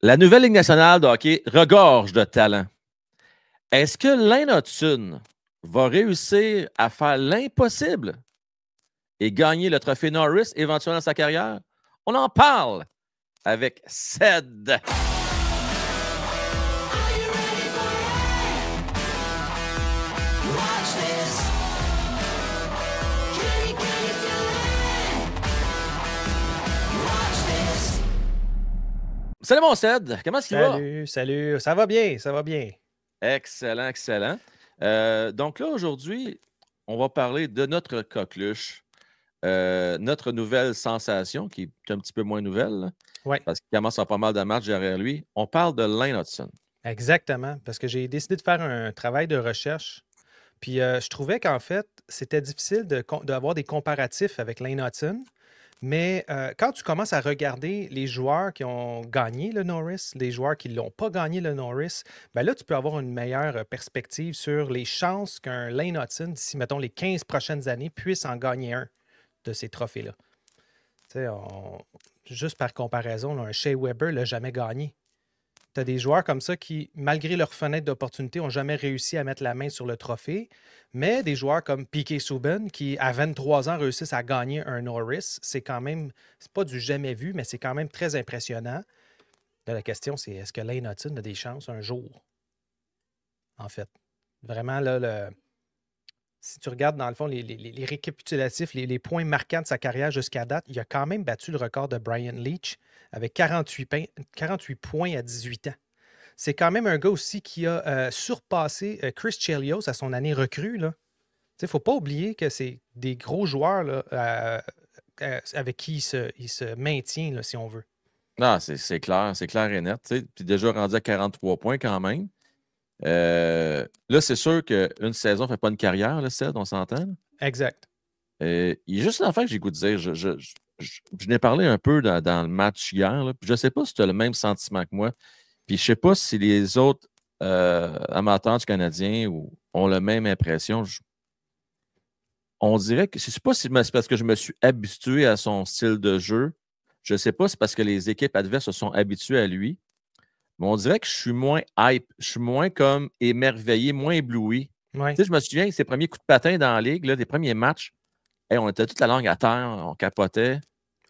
La nouvelle Ligue nationale de hockey regorge de talent. Est-ce que Lane Hutson va réussir à faire l'impossible et gagner le trophée Norris éventuellement dans sa carrière? On en parle avec Ced. Salut mon Ced, comment est-ce qu'il va? Salut, ça va bien, ça va bien. Excellent, excellent. Donc là, aujourd'hui, on va parler de notre coqueluche, notre nouvelle sensation, qui est un petit peu moins nouvelle, là, Oui, parce qu'il commence à avoir pas mal de matchs derrière lui. On parle de Lane Hutson. exactement, parce que j'ai décidé de faire un travail de recherche. Puis je trouvais qu'en fait, c'était difficile d'avoir des comparatifs avec Lane Hutson. Mais quand tu commences à regarder les joueurs qui ont gagné le Norris, les joueurs qui ne l'ont pas gagné le Norris, ben là, tu peux avoir une meilleure perspective sur les chances qu'un Lane Hutson, d'ici, mettons, les 15 prochaines années, puisse en gagner un de ces trophées-là. Tu sais, juste par comparaison, là, un Shea Weber ne l'a jamais gagné. Tu as des joueurs comme ça qui, malgré leur fenêtre d'opportunité, n'ont jamais réussi à mettre la main sur le trophée. Mais des joueurs comme Piquet Souben, qui à 23 ans réussissent à gagner un Norris, c'est quand même, c'est pas du jamais vu, mais c'est quand même très impressionnant. Là, la question, c'est est-ce que Lane Hutson a des chances un jour? En fait. Vraiment, là, si tu regardes dans le fond les récapitulatifs, les points marquants de sa carrière jusqu'à date, il a quand même battu le record de Brian Leach avec 48 points à 18 ans. C'est quand même un gars aussi qui a surpassé Chris Chelios à son année recrue. Il ne faut pas oublier que c'est des gros joueurs là, avec qui il se maintient, là, si on veut. Non, c'est clair et net. Puis déjà rendu à 43 points quand même. Là, c'est sûr qu'une saison ne fait pas une carrière, là, Ced, on s'entend. Exact. Il y a juste une affaire que j'ai goût de dire. Je n'ai parlé un peu dans le match hier. Là, puis je ne sais pas si tu as le même sentiment que moi. Puis je ne sais pas si les autres amateurs du Canadien ont la même impression. On dirait que c'est pas si c'est parce que je me suis habitué à son style de jeu. Je ne sais pas si c'est parce que les équipes adverses se sont habituées à lui. Mais on dirait que je suis moins hype. Je suis moins comme émerveillé, moins ébloui. Ouais. Tu sais, je me souviens, ses premiers coups de patin dans la ligue, là, des premiers matchs, hey, on était toute la langue à terre, on capotait.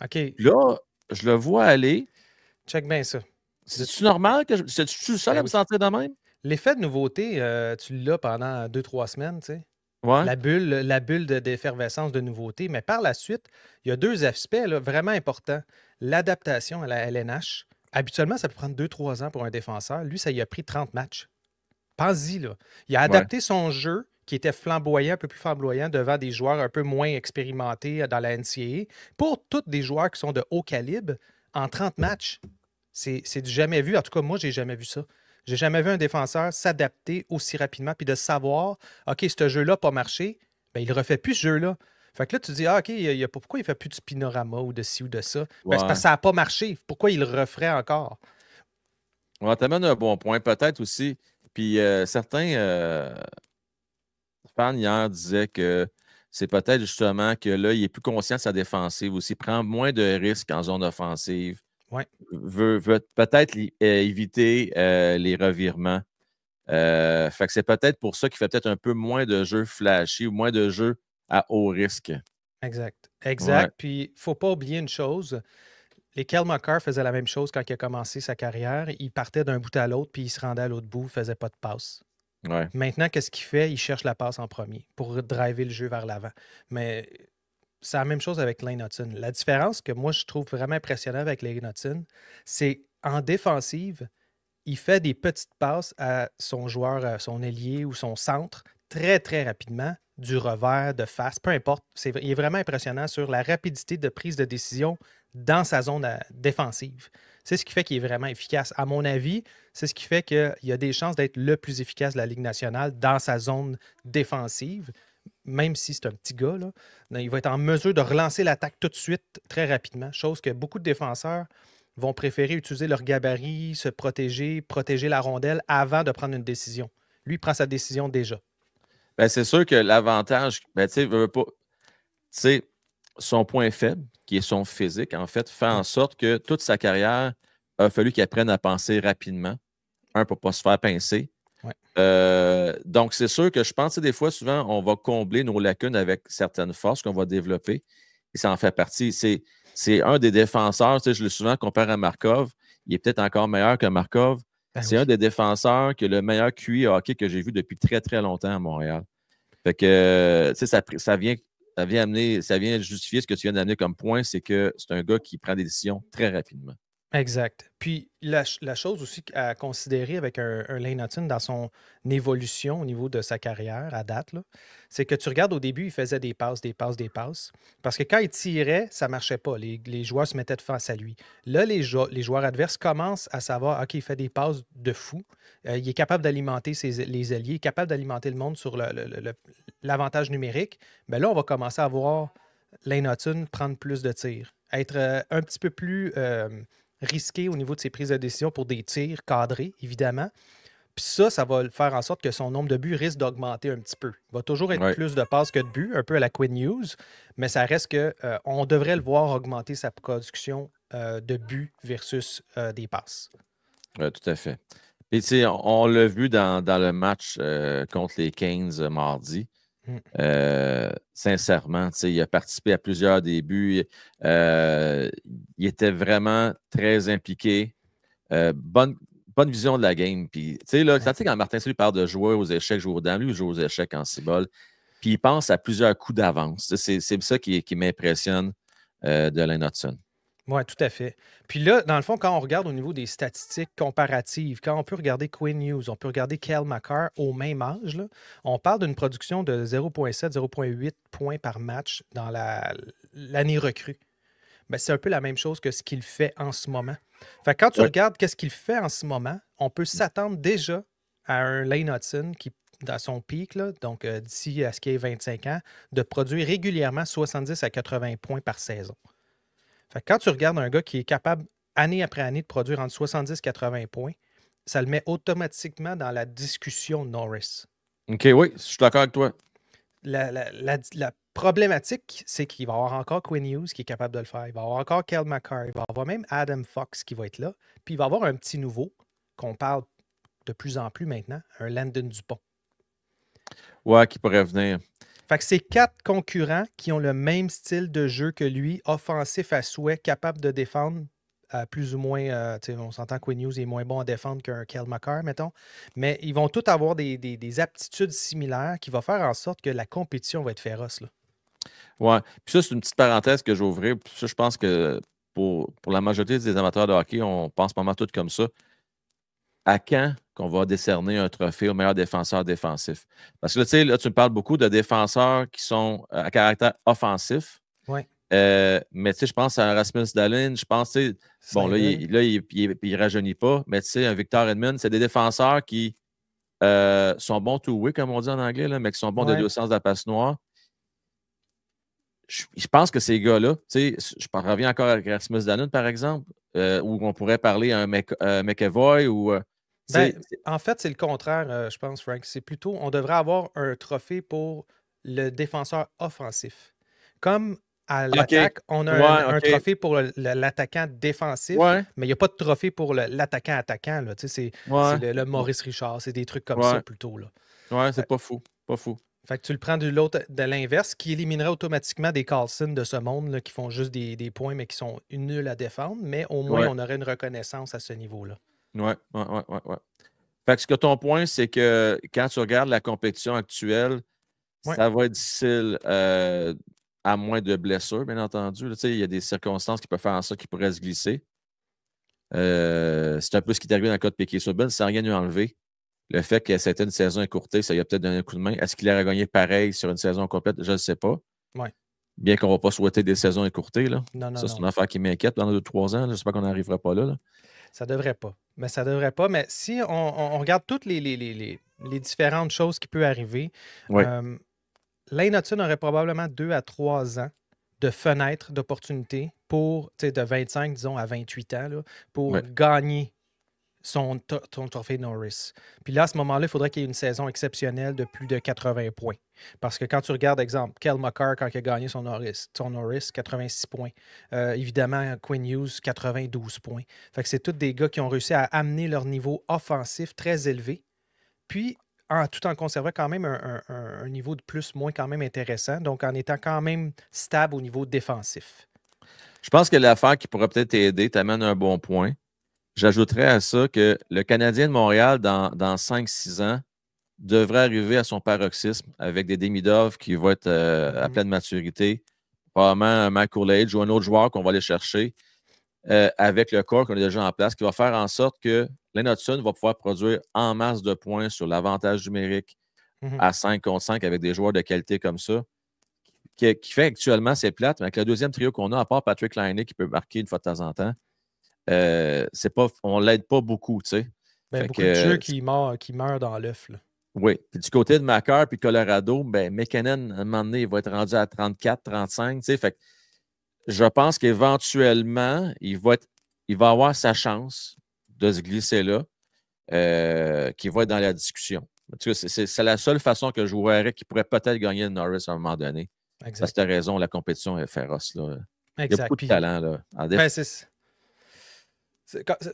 OK. Puis là, je le vois aller. Check bien ça. C'est-tu normal que c'est-tu le seul Ben à me oui. sentir de même? L'effet de nouveauté, tu l'as pendant 2-3 semaines, tu sais. Ouais. La bulle d'effervescence de nouveauté. Mais par la suite, il y a deux aspects là, vraiment importants. L'adaptation à la LNH. Habituellement, ça peut prendre 2-3 ans pour un défenseur. Lui, ça y a pris 30 matchs. Pense-y, là. Il a Ouais. adapté son jeu qui était flamboyant, un peu plus flamboyant, devant des joueurs un peu moins expérimentés dans la NCAA, pour tous des joueurs qui sont de haut calibre en 30 matchs. C'est du jamais vu. En tout cas, moi, j'ai jamais vu ça. J'ai jamais vu un défenseur s'adapter aussi rapidement puis de savoir, OK, ce jeu-là n'a pas marché, ben, il ne refait plus ce jeu-là. Fait que là, tu dis, ah, OK, pourquoi il ne fait plus de spinorama ou de ci ou de ça? Ben, c'est parce Ouais. que ça n'a pas marché. Pourquoi il le referait encore? Ouais, t'amènes un bon point, peut-être aussi. Puis certains fans hier disaient que c'est peut-être justement que là, il est plus conscient de sa défensive aussi, prend moins de risques en zone offensive, Ouais, veut peut-être éviter les revirements. Fait que c'est peut-être pour ça qu'il fait peut-être un peu moins de jeux flashy ou moins de jeux à haut risque. exact. Ouais, Exact. Puis, il ne faut pas oublier une chose. Les Kel McCarr faisait la même chose quand il a commencé sa carrière. Il partait d'un bout à l'autre, puis il se rendait à l'autre bout, il ne faisait pas de passe. ouais. Maintenant, qu'est-ce qu'il fait? Il cherche la passe en premier pour driver le jeu vers l'avant. Mais c'est la même chose avec Lane Hutson. La différence que moi, je trouve vraiment impressionnante avec Lane Hutson, c'est en défensive, il fait des petites passes à son joueur, à son ailier ou son centre très, très rapidement, du revers, de face, peu importe. Il est vraiment impressionnant sur la rapidité de prise de décision dans sa zone défensive. C'est ce qui fait qu'il est vraiment efficace. À mon avis, c'est ce qui fait qu'il a des chances d'être le plus efficace de la Ligue nationale dans sa zone défensive, même si c'est un petit gars. Là, il va être en mesure de relancer l'attaque tout de suite, très rapidement, chose que beaucoup de défenseurs vont préférer utiliser leur gabarit, se protéger la rondelle avant de prendre une décision. Lui, il prend sa décision déjà. Ben, c'est sûr que l'avantage, ben, tu sais, son point faible, qui est son physique, en fait, fait en sorte que toute sa carrière, a fallu qu'il apprenne à penser rapidement. Pour ne pas se faire pincer. Ouais. Donc, c'est sûr que je pense que des fois, souvent, on va combler nos lacunes avec certaines forces qu'on va développer. Et ça en fait partie. C'est un des défenseurs, je le souvent compare à Markov. Il est peut-être encore meilleur que Markov. Ben C'est oui. un des défenseurs qui a le meilleur QI hockey que j'ai vu depuis très, très longtemps à Montréal. Fait que, ça vient justifier ce que tu viens d'amener comme point, c'est que c'est un gars qui prend des décisions très rapidement. Exact. Puis la chose aussi à considérer avec un Lane Hutton dans son évolution au niveau de sa carrière à date, c'est que tu regardes au début, il faisait des passes, des passes, des passes. Parce que quand il tirait, ça ne marchait pas. Les joueurs se mettaient de face à lui. Là, les joueurs adverses commencent à savoir, OK, il fait des passes de fou. Il est capable d'alimenter les alliés, il est capable d'alimenter le monde sur l'avantage numérique. Mais là, on va commencer à voir Lane Hutton prendre plus de tirs, être un petit peu plus risqué au niveau de ses prises de décision pour des tirs cadrés, évidemment. Puis ça va faire en sorte que son nombre de buts risque d'augmenter un petit peu. Il va toujours être plus de passes que de buts, un peu à la Quinn Hughes, mais ça reste que on devrait le voir augmenter sa production de buts versus des passes. Oui, tout à fait. Et tu sais, on l'a vu dans le match contre les Canes mardi. Sincèrement, il a participé à plusieurs débuts. Il était vraiment très impliqué. Bonne vision de la game. Puis, quand Martin Saint-Louis parle de jouer aux échecs, jouer aux dames, lui, il joue aux échecs en cibole. Puis, il pense à plusieurs coups d'avance. C'est ça qui m'impressionne de Lane Hutton. Oui, tout à fait. Puis là, dans le fond, quand on regarde au niveau des statistiques comparatives, quand on peut regarder Quinn Hughes, on peut regarder Cale Makar au même âge, là, on parle d'une production de 0,7, 0,8 points par match dans l'année recrue. Ben, c'est un peu la même chose que ce qu'il fait en ce moment. Fait que quand tu regardes qu'est-ce qu'il fait en ce moment, on peut s'attendre déjà à un Lane Hutton qui, dans son pic, là, donc d'ici à ce qu'il ait 25 ans, de produire régulièrement 70 à 80 points par saison. Fait que quand tu regardes un gars qui est capable, année après année, de produire entre 70 et 80 points, ça le met automatiquement dans la discussion de Norris. OK, oui, je suis d'accord avec toi. La problématique, c'est qu'il va y avoir encore Quinn Hughes qui est capable de le faire. Il va y avoir encore Cale Makar. Il va y avoir même Adam Fox qui va être là. Puis il va y avoir un petit nouveau qu'on parle de plus en plus maintenant, un Landon Dupont. Ouais, qui pourrait venir. Fait que c'est 4 concurrents qui ont le même style de jeu que lui, offensif à souhait, capable de défendre plus ou moins. On s'entend que Quinn Hughes est moins bon à défendre qu'un Cale Makar, mettons. Mais ils vont tous avoir des aptitudes similaires qui vont faire en sorte que la compétition va être féroce. Là. Ouais. Puis ça, c'est une petite parenthèse que je vais ouvrir. Puis ça, je pense que pour la majorité des amateurs de hockey, on pense pas mal tout comme ça. À quand qu'on va décerner un trophée au meilleur défenseur défensif? Parce que là, tu me parles beaucoup de défenseurs qui sont à caractère offensif. Oui. Mais je pense à Rasmus Dahlin, je pense, bon, là, il rajeunit pas, mais un Victor Edmond, c'est des défenseurs qui sont bons two-way, comme on dit en anglais, là, mais qui sont bons de deux sens de la passe noire. Je pense que ces gars-là, je reviens encore avec Rasmus Dahlin, par exemple, où on pourrait parler à un McEvoy ou. En fait, c'est le contraire, je pense, Frank. C'est plutôt, on devrait avoir un trophée pour le défenseur offensif. Comme à l'attaque, on a un trophée pour l'attaquant défensif, mais il n'y a pas de trophée pour l'attaquant attaquant. Là. C'est le Maurice Richard, c'est des trucs comme ça plutôt. Là. Ouais, c'est pas fou. Pas fou. Fait que tu le prends de l'inverse, qui éliminerait automatiquement des Carlson de ce monde là, qui font juste des points, mais qui sont nuls à défendre. Mais au moins, on aurait une reconnaissance à ce niveau-là. Ouais. Fait que ce que ton point, c'est que quand tu regardes la compétition actuelle, ça va être difficile, à moins de blessures, bien entendu. Il y a des circonstances qui peuvent faire en sorte qu'il pourrait se glisser. C'est un peu ce qui est arrivé dans le cas de Piquet Souban, sans rien lui enlever. Le fait que c'était une saison écourtée, ça lui a peut-être donné un coup de main. Est-ce qu'il aurait gagné pareil sur une saison complète? Je ne sais pas. Ouais. Bien qu'on ne va pas souhaiter des saisons écourtées. Là. Non, ça, c'est une affaire qui m'inquiète dans 2-3 ans. J'espère qu'on n'arrivera pas là. Ça ne devrait pas. Mais ça ne devrait pas. Mais si on regarde toutes les différentes choses qui peuvent arriver, Lane Hutton aurait probablement 2 à 3 ans de fenêtre d'opportunité pour, de 25, disons, à 28 ans, là, pour gagner son trophée Norris. Puis là, à ce moment-là, il faudrait qu'il y ait une saison exceptionnelle de plus de 80 points. Parce que quand tu regardes, exemple, Kel McCarr, quand il a gagné son Norris 86 points. Évidemment, Quinn Hughes, 92 points. Fait que c'est tous des gars qui ont réussi à amener leur niveau offensif très élevé. Puis, tout en conservant quand même un niveau de plus-moins quand même intéressant. Donc, en étant quand même stable au niveau défensif. Je pense que l'affaire qui pourrait peut-être t'aider, t'amène un bon point. J'ajouterais à ça que le Canadien de Montréal, dans 5-6 ans, devrait arriver à son paroxysme avec des Demidov qui vont être à pleine maturité, probablement un Mike Coolidge ou un autre joueur qu'on va aller chercher avec le corps qu'on a déjà en place, qui va faire en sorte que Lane Hutson va pouvoir produire en masse de points sur l'avantage numérique à 5 contre 5 avec des joueurs de qualité comme ça, qui fait actuellement c'est plate, mais avec le deuxième trio qu'on a, à part Patrick Laine qui peut marquer une fois de temps en temps, on ne l'aide pas beaucoup, tu sais. Beaucoup de jeux qui meurent dans l'œuf. Oui. Puis du côté de Macar puis Colorado, McKinnon, à un moment donné, il va être rendu à 34, 35. Fait que je pense qu'éventuellement, il va avoir sa chance de se glisser là, qui va être dans la discussion. C'est la seule façon que je verrais qu'il pourrait peut-être gagner le Norris à un moment donné. Exact. Parce que tu as raison, la compétition est féroce. Là. Il y a beaucoup de talent. Là.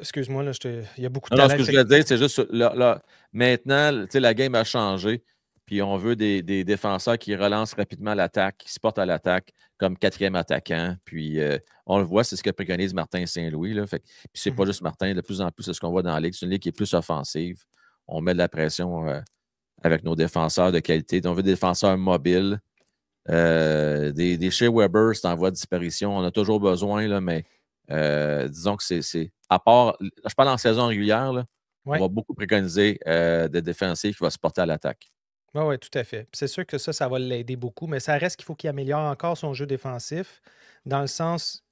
Excuse-moi, là, il y a beaucoup de talent. Non, ce que je veux dire, c'est juste là, maintenant, la game a changé. Puis on veut des défenseurs qui relancent rapidement l'attaque, qui se portent à l'attaque comme quatrième attaquant. Puis on le voit, c'est ce que préconise Martin Saint-Louis. Là. Puis c'est pas juste Martin, de plus en plus, c'est ce qu'on voit dans la Ligue. C'est une Ligue qui est plus offensive. On met de la pression avec nos défenseurs de qualité. On veut des défenseurs mobiles. Des Shea Weber, c'est en voie de disparition. On a toujours besoin, là, mais disons que c'est. À part, je parle en saison régulière, là, on va beaucoup préconiser des défensifs qui vont se porter à l'attaque. Oui, tout à fait. C'est sûr que ça va l'aider beaucoup, mais ça reste qu'il faut qu'il améliore encore son jeu défensif, dans le sens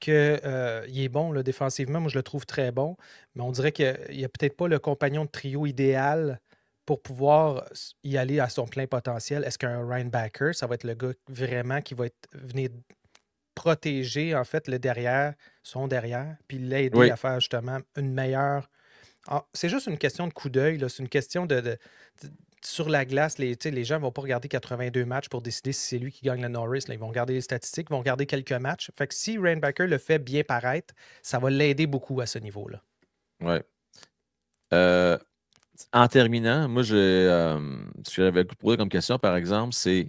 qu'il est bon là, défensivement. Moi, je le trouve très bon, mais on dirait qu'il n'y a peut-être pas le compagnon de trio idéal pour pouvoir y aller à son plein potentiel. Est-ce qu'un Ryan Backer, ça va être le gars vraiment qui va venir protéger, en fait, son derrière, puis l'aider à faire justement une meilleure... c'est juste une question de coup d'œil, c'est une question de sur la glace, les gens ne vont pas regarder 82 matchs pour décider si c'est lui qui gagne le Norris. Là. Ils vont regarder les statistiques, ils vont regarder quelques matchs. Fait que si Rainbacker le fait bien paraître, ça va l'aider beaucoup à ce niveau-là. Oui. En terminant, moi, ce que j'avais posé comme question, par exemple, c'est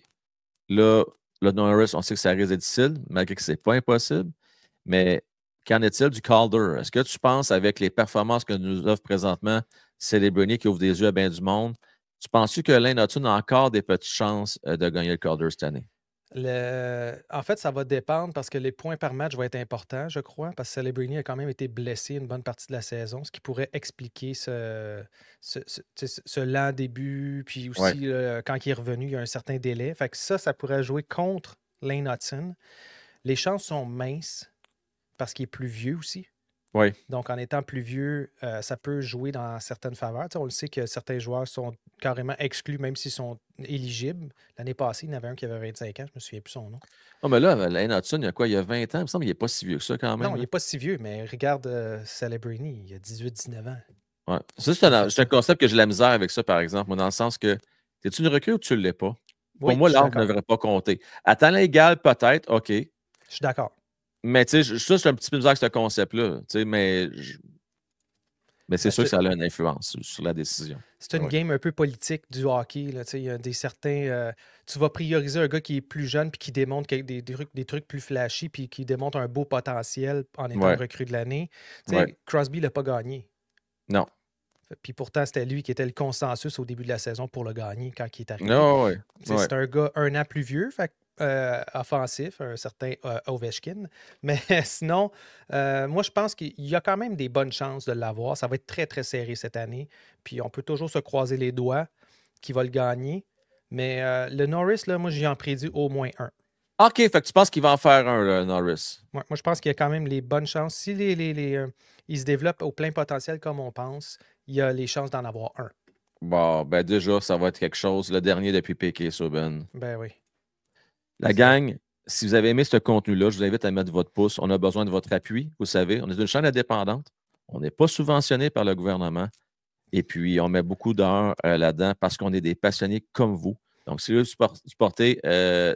là, le Norris, on sait que ça risque d'être difficile, malgré que ce n'est pas impossible. Mais qu'en est-il du Calder? Est-ce que tu penses, avec les performances que nous offre présentement Celebrini qui ouvre des yeux à bien du monde, tu penses-tu que Lane Hutson a encore des petites chances de gagner le Calder cette année? En fait, ça va dépendre parce que les points par match vont être importants, je crois, parce que Celebrini a quand même été blessé une bonne partie de la saison, ce qui pourrait expliquer ce lent début, puis aussi quand il est revenu, il y a un certain délai. Fait que ça pourrait jouer contre Lane Hutson. Les chances sont minces parce qu'il est plus vieux aussi. Oui. Donc, en étant plus vieux, ça peut jouer dans certaines faveurs. On le sait que certains joueurs sont carrément exclus, même s'ils sont éligibles. L'année passée, il y en avait un qui avait 25 ans, je ne me souviens plus son nom. Oh, mais là, Lane Hutson, il y a quoi? Il y a 20 ans, il me semble qu'il n'est pas si vieux que ça quand même. Non, il n'est pas si vieux, mais regarde Celebrini, il a 18-19 ans. Ouais. Ça, c'est un concept que j'ai la misère avec ça, par exemple. Moi, dans le sens que, es-tu une recrue ou tu ne l'es pas? Pour moi, l'âge ne devrait pas compter. À talent égal, peut-être, OK. Je suis d'accord. Mais tu sais, ça, c'est un petit peu bizarre avec ce concept-là. Mais c'est sûr que ça a une influence sur la décision. C'est une game un peu politique du hockey. Là, il y a des certains. Tu vas prioriser un gars qui est plus jeune puis qui démontre des trucs plus flashy puis qui démontre un beau potentiel en étant le recrue de l'année. Crosby ne l'a pas gagné. Non. Puis pourtant, c'était lui qui était le consensus au début de la saison pour le gagner quand il est arrivé. Non, c'est un gars un an plus vieux, offensif, un certain Ovechkin. Mais sinon, moi, je pense qu'il y a quand même des bonnes chances de l'avoir. Ça va être très, très serré cette année. Puis on peut toujours se croiser les doigts qu'il va le gagner. Mais le Norris, là, moi, j'y en prédit au moins un. OK, fait que tu penses qu'il va en faire un, le Norris? Moi, je pense qu'il y a quand même les bonnes chances. Si il se développe au plein potentiel comme on pense, il y a les chances d'en avoir un. Bon, ben déjà, ça va être quelque chose. Le dernier depuis Piquet Subban. Ben oui. La gang, si vous avez aimé ce contenu-là, je vous invite à mettre votre pouce. On a besoin de votre appui. Vous savez, on est une chaîne indépendante. On n'est pas subventionné par le gouvernement. Et puis, on met beaucoup d'heures là-dedans parce qu'on est des passionnés comme vous. Donc, si vous supportez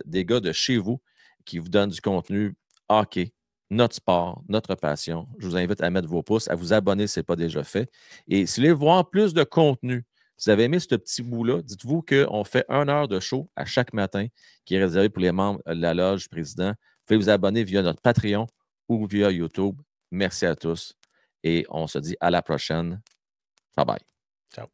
des gars de chez vous qui vous donnent du contenu hockey, notre sport, notre passion, je vous invite à mettre vos pouces, à vous abonner si ce n'est pas déjà fait. Et si vous voulez voir plus de contenu, si vous avez aimé ce petit bout-là, dites-vous qu'on fait 1 heure de show à chaque matin qui est réservé pour les membres de la Loge Président. Vous pouvez vous abonner via notre Patreon ou via YouTube. Merci à tous et on se dit à la prochaine. Bye bye. Ciao.